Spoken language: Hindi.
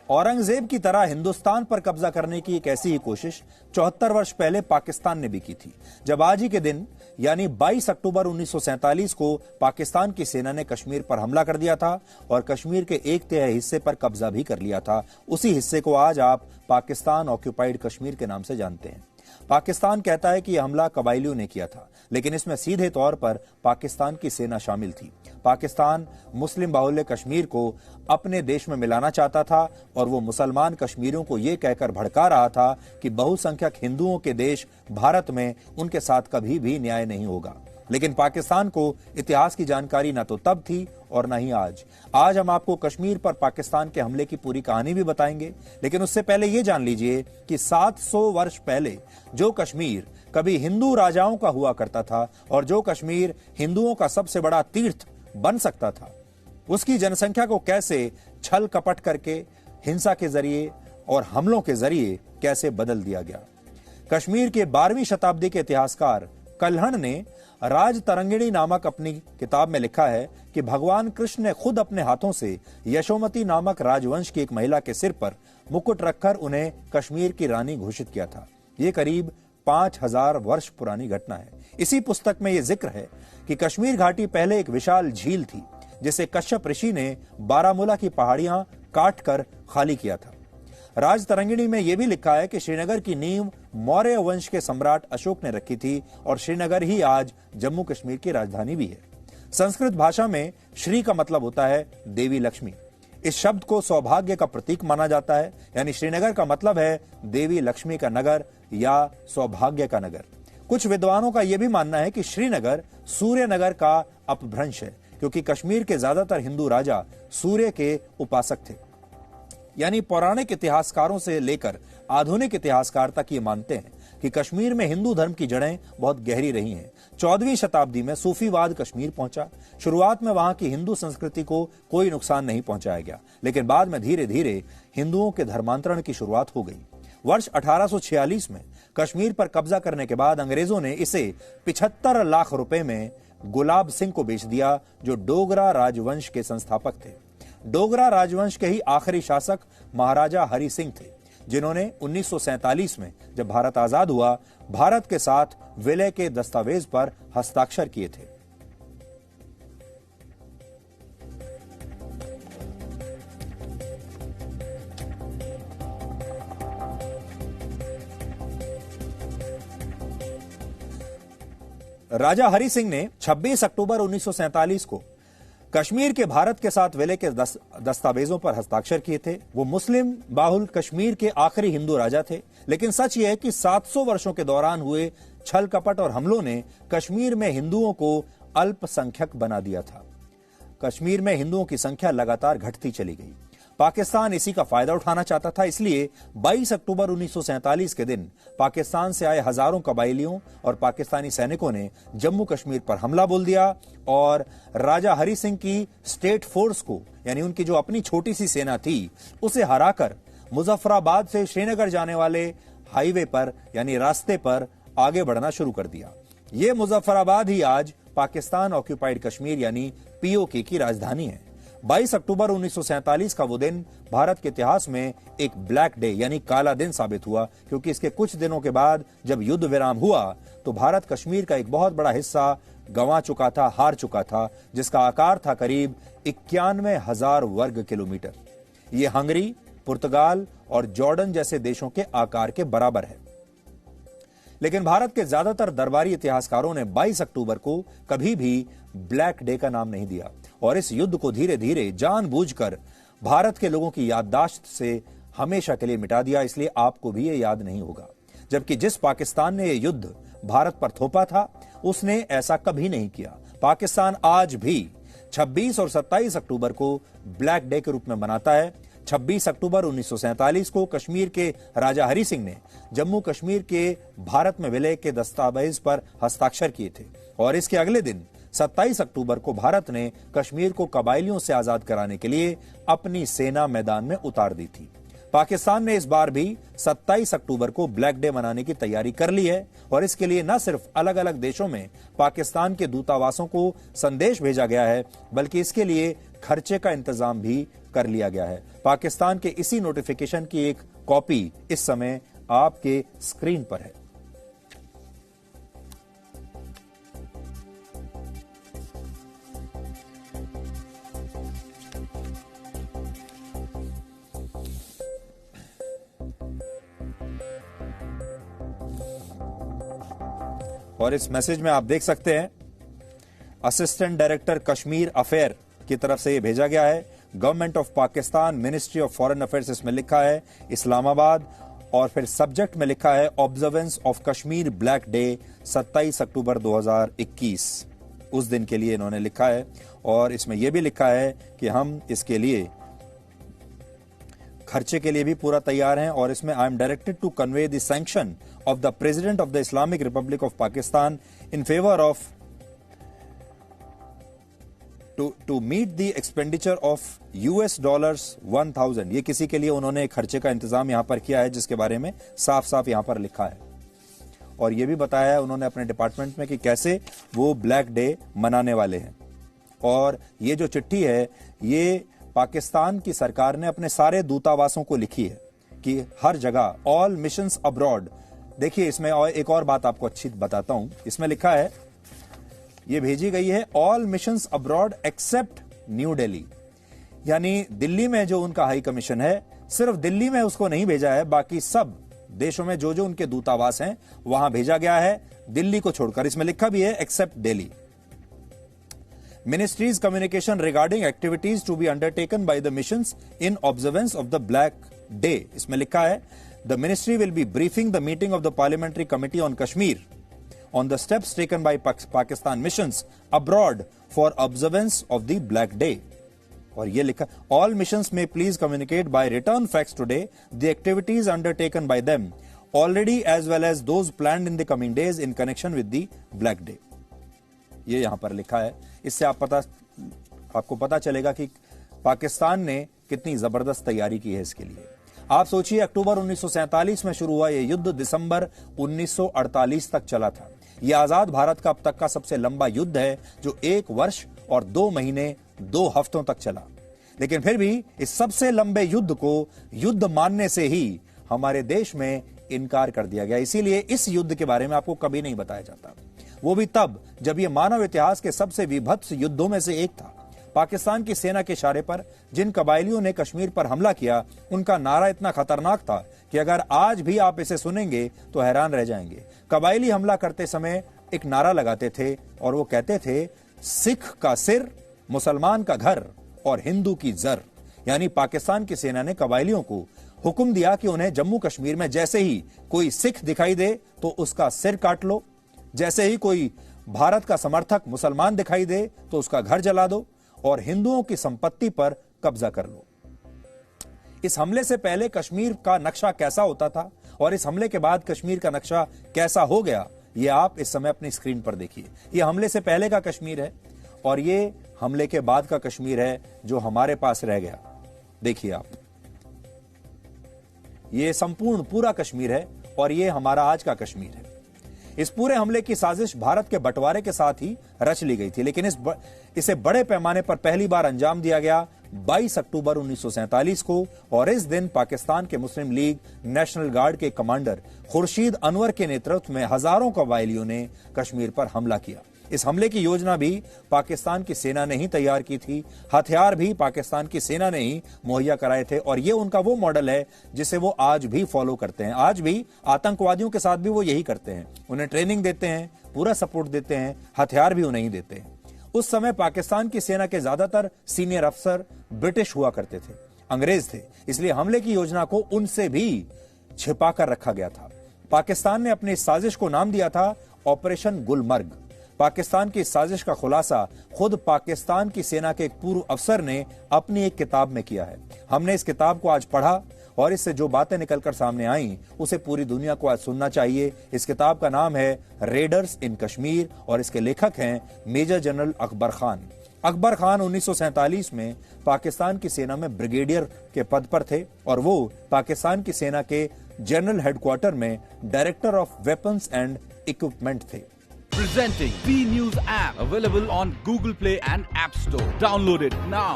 औरंगजेब की तरह हिंदुस्तान पर कब्जा करने की एक ऐसी ही कोशिश 74 वर्ष पहले पाकिस्तान ने भी की थी, जब आज ही के दिन यानी 22 अक्टूबर 1947 को पाकिस्तान की सेना ने कश्मीर पर हमला कर दिया था और कश्मीर के 1/3 हिस्से पर कब्जा भी कर लिया था। उसी हिस्से को आज आप पाकिस्तान ऑक्यूपाइड कश्मीर के नाम से जानते हैं। पाकिस्तान कहता है कि यह हमला कबायलियों ने किया था, लेकिन इसमें सीधे तौर पर पाकिस्तान की सेना शामिल थी। पाकिस्तान मुस्लिम बाहुल्य कश्मीर को अपने देश में मिलाना चाहता था और वो मुसलमान कश्मीरियों को यह कहकर भड़का रहा था कि बहुसंख्यक हिंदुओं के देश भारत में उनके साथ कभी भी न्याय नहीं होगा। लेकिन पाकिस्तान को इतिहास की जानकारी न तो तब थी और न ही आज। आज हम आपको कश्मीर पर पाकिस्तान के हमले की पूरी कहानी भी बताएंगे, लेकिन उससे पहले यह जान लीजिए कि 700 वर्ष पहले जो कश्मीर कभी हिंदू राजाओं का हुआ करता था और जो कश्मीर हिंदुओं का सबसे बड़ा तीर्थ बन सकता था, उसकी जनसंख्या को कैसे छल कपट करके, हिंसा के जरिए और हमलों के जरिए कैसे बदल दिया गया। कश्मीर के 12वीं शताब्दी के इतिहासकार कल्हण ने राज तरंगिणी नामक अपनी किताब में लिखा है कि भगवान कृष्ण ने खुद अपने हाथों से यशोमती नामक राजवंश की एक महिला के सिर पर मुकुट रखकर उन्हें कश्मीर की रानी घोषित किया था। यह करीब 5000 वर्ष पुरानी घटना है। इसी पुस्तक में यह जिक्र है कि कश्मीर घाटी पहले एक विशाल झील थी, जिसे कश्यप ऋषि ने बारामूला की पहाड़ियां काट कर खाली किया था। राज तरंगिणी में यह भी लिखा है कि श्रीनगर की नींव मौर्य वंश के सम्राट अशोक ने रखी थी और श्रीनगर ही आज जम्मू कश्मीर की राजधानी भी है। संस्कृत भाषा में श्री का मतलब होता है देवी लक्ष्मी। इस शब्द को सौभाग्य का प्रतीक माना जाता है, यानी श्रीनगर का मतलब है देवी लक्ष्मी का नगर या सौभाग्य का नगर। कुछ विद्वानों का यह भी मानना है कि श्रीनगर सूर्य नगर का अपभ्रंश है, क्योंकि कश्मीर के ज्यादातर हिंदू राजा सूर्य के उपासक थे। यानी पौराणिक इतिहासकारों से लेकर आधुनिक इतिहासकार तक ये मानते हैं कि कश्मीर में हिंदू धर्म की जड़ें बहुत गहरी रही हैं। 14वीं शताब्दी में सूफीवाद कश्मीर पहुंचा। शुरुआत में वहां की हिंदू संस्कृति को कोई नुकसान नहीं पहुंचाया गया, लेकिन बाद में धीरे धीरे हिंदुओं के धर्मांतरण की शुरुआत हो गई। वर्ष 1846 में कश्मीर पर कब्जा करने के बाद अंग्रेजों ने इसे 75 लाख रुपए में गुलाब सिंह को बेच दिया, जो डोगरा राजवंश के संस्थापक थे। डोगरा राजवंश के ही आखिरी शासक महाराजा हरि सिंह थे, जिन्होंने 1947 में जब भारत आजाद हुआ, भारत के साथ विलय के दस्तावेज पर हस्ताक्षर किए थे। राजा हरि सिंह ने 26 अक्टूबर 1947 को कश्मीर के भारत के साथ विलय के दस्तावेजों पर हस्ताक्षर किए थे। वो मुस्लिम बाहुल कश्मीर के आखिरी हिंदू राजा थे, लेकिन सच यह है कि 700 वर्षों के दौरान हुए छल कपट और हमलों ने कश्मीर में हिंदुओं को अल्पसंख्यक बना दिया था। कश्मीर में हिंदुओं की संख्या लगातार घटती चली गई। पाकिस्तान इसी का फायदा उठाना चाहता था, इसलिए 22 अक्टूबर 1947 के दिन पाकिस्तान से आए हजारों कबायलियों और पाकिस्तानी सैनिकों ने जम्मू कश्मीर पर हमला बोल दिया और राजा हरि सिंह की स्टेट फोर्स को, यानी उनकी जो अपनी छोटी सी सेना थी, उसे हराकर मुजफ्फराबाद से श्रीनगर जाने वाले हाईवे पर यानी रास्ते पर आगे बढ़ना शुरू कर दिया। यह मुजफ्फराबाद ही आज पाकिस्तान ऑक्यूपाइड कश्मीर यानी पीओके की राजधानी है। 22 अक्टूबर 1947 का वो दिन भारत के इतिहास में एक ब्लैक डे यानी काला दिन साबित हुआ, क्योंकि इसके कुछ दिनों के बाद जब युद्ध विराम हुआ तो भारत कश्मीर का एक बहुत बड़ा हिस्सा गंवा चुका था, हार चुका था, जिसका आकार था करीब 91,000 वर्ग किलोमीटर। ये हंगरी, पुर्तगाल और जॉर्डन जैसे देशों के आकार के बराबर है। लेकिन भारत के ज्यादातर दरबारी इतिहासकारों ने 22 अक्टूबर को कभी भी ब्लैक डे का नाम नहीं दिया और इस युद्ध को धीरे धीरे जानबूझकर भारत के लोगों की याददाश्त से हमेशा के लिए मिटा दिया, इसलिए आपको भी ये याद नहीं होगा। जबकि जिस पाकिस्तान ने यह युद्ध भारत पर थोपा था, उसने ऐसा कभी नहीं किया। पाकिस्तान आज भी 26 और 27 अक्टूबर को ब्लैक डे के रूप में मनाता है। 26 अक्टूबर 1947 को कश्मीर के राजा हरि सिंह ने जम्मू कश्मीर के भारत में विलय के दस्तावेज पर हस्ताक्षर किए थे और इसके अगले दिन 27 अक्टूबर को भारत ने कश्मीर को कबायलियों से आजाद कराने के लिए अपनी सेना मैदान में उतार दी थी। पाकिस्तान ने इस बार भी 27 अक्टूबर को ब्लैक डे मनाने की तैयारी कर ली है और इसके लिए न सिर्फ अलग अलग देशों में पाकिस्तान के दूतावासों को संदेश भेजा गया है, बल्कि इसके लिए खर्चे का इंतजाम भी कर लिया गया है। पाकिस्तान के इसी नोटिफिकेशन की एक कॉपी इस समय आपके स्क्रीन पर है। और इस मैसेज में आप देख सकते हैं असिस्टेंट डायरेक्टर कश्मीर अफेयर की तरफ से यह भेजा गया है। Government of Pakistan, ministry of foreign affairs इसमें लिखा है इस्लामाबाद, और फिर सब्जेक्ट में लिखा है observance of Kashmir black day 27 अक्टूबर 2021। उस दिन के लिए इन्होंने लिखा है और इसमें यह भी लिखा है कि हम इसके लिए खर्चे के लिए भी पूरा तैयार हैं। और इसमें I am directed to convey the sanction of the president of the Islamic Republic of Pakistan in favour of to meet the expenditure of $1000। ये किसी के लिए उन्होंने खर्चे का इंतजाम यहां पर किया है जिसके बारे में साफ साफ यहां पर लिखा है। और यह भी बताया है उन्होंने अपने डिपार्टमेंट में कि कैसे वो ब्लैक डे मनाने वाले हैं। और ये जो चिट्ठी है ये पाकिस्तान की सरकार ने अपने सारे दूतावासों को लिखी है कि हर जगह ऑल मिशंस अब्रॉड। देखिए इसमें और एक और बात आपको अच्छी बताता हूं। इसमें लिखा है, ये भेजी गई है all missions abroad except new Delhi, यानी दिल्ली में जो उनका हाई कमीशन है सिर्फ दिल्ली में उसको नहीं भेजा है, बाकी सब देशों में जो जो उनके दूतावास हैं वहां भेजा गया है, दिल्ली को छोड़कर। इसमें लिखा भी है except Delhi. Ministry's communication regarding activities to be undertaken by the missions in observance of the Black Day. इसमें लिखा है The ministry will be briefing the meeting of the Parliamentary Committee on Kashmir on the steps taken by Pakistan missions abroad for observance of the Black Day. और ये लिखा All missions may please communicate by return fax today the activities undertaken by them already as well as those planned in the coming days in connection with the Black Day. ये यहां पर लिखा है। इससे आपको पता चलेगा कि पाकिस्तान ने कितनी जबरदस्त तैयारी की है इसके लिए। आप सोचिए अक्टूबर 1947 में शुरू हुआ यह युद्ध दिसंबर 1948 तक चला था। यह आजाद भारत का अब तक का सबसे लंबा युद्ध है जो 1 वर्ष और 2 महीने 2 हफ्तों तक चला। लेकिन फिर भी इस सबसे लंबे युद्ध को युद्ध मानने से ही हमारे देश में इनकार कर दिया गया। इसीलिए इस युद्ध के बारे में आपको कभी नहीं बताया जाता, वो भी तब जब यह मानव इतिहास के सबसे विभत्स युद्धों में से एक था। पाकिस्तान की सेना के इशारे पर जिन कबायलियों ने कश्मीर पर हमला किया उनका नारा इतना खतरनाक था कि अगर आज भी आप इसे सुनेंगे तो हैरान रह जाएंगे। कबायली हमला करते समय एक नारा लगाते थे और वो कहते थे, सिख का सिर, मुसलमान का घर और हिंदू की जर। यानी पाकिस्तान की सेना ने कबायलियों को हुक्म दिया कि उन्हें जम्मू कश्मीर में जैसे ही कोई सिख दिखाई दे तो उसका सिर काट लो, जैसे ही कोई भारत का समर्थक मुसलमान दिखाई दे तो उसका घर जला दो और हिंदुओं की संपत्ति पर कब्जा कर लो। इस हमले से पहले कश्मीर का नक्शा कैसा होता था और इस हमले के बाद कश्मीर का नक्शा कैसा हो गया, यह आप इस समय अपनी स्क्रीन पर देखिए। यह हमले से पहले का कश्मीर है और यह हमले के बाद का कश्मीर है जो हमारे पास रह गया। देखिए आप, यह संपूर्ण पूरा कश्मीर है और यह हमारा आज का कश्मीर है। इस पूरे हमले की साजिश भारत के बंटवारे के साथ ही रच ली गई थी, लेकिन इसे बड़े पैमाने पर पहली बार अंजाम दिया गया 22 अक्टूबर 1947 को। और इस दिन पाकिस्तान के मुस्लिम लीग नेशनल गार्ड के कमांडर खुर्शीद अनवर के नेतृत्व में हजारों कबायलियों ने कश्मीर पर हमला किया। इस हमले की योजना भी पाकिस्तान की सेना ने ही तैयार की थी, हथियार भी पाकिस्तान की सेना ने ही मुहैया कराए थे और ये उनका वो मॉडल है जिसे वो आज भी फॉलो करते हैं। आज भी आतंकवादियों के साथ भी वो यही करते हैं, उन्हें ट्रेनिंग देते हैं, पूरा सपोर्ट देते हैं, हथियार भी उन्हें ही देते हैं। उस समय पाकिस्तान की सेना के ज्यादातर सीनियर अफसर ब्रिटिश हुआ करते थे, अंग्रेज थे, इसलिए हमले की योजना को उनसे भी छिपा कर रखा गया था। पाकिस्तान ने अपनी इस साजिश को नाम दिया था ऑपरेशन गुलमर्ग। पाकिस्तान की इस साजिश का खुलासा खुद पाकिस्तान की सेना के एक पूर्व अफसर ने अपनी एक किताब में किया है। हमने इस किताब को आज पढ़ा और इससे जो बातें निकलकर सामने आई उसे पूरी दुनिया को आज सुनना चाहिए। इस किताब का नाम है रेडर्स इन कश्मीर और इसके लेखक हैं मेजर जनरल अकबर खान। अकबर खान 1947 में पाकिस्तान की सेना में ब्रिगेडियर के पद पर थे और वो पाकिस्तान की सेना के जनरल हेडक्वार्टर में director of weapons and equipment थे। Presenting B News app available on Google Play and App Store. Download it now.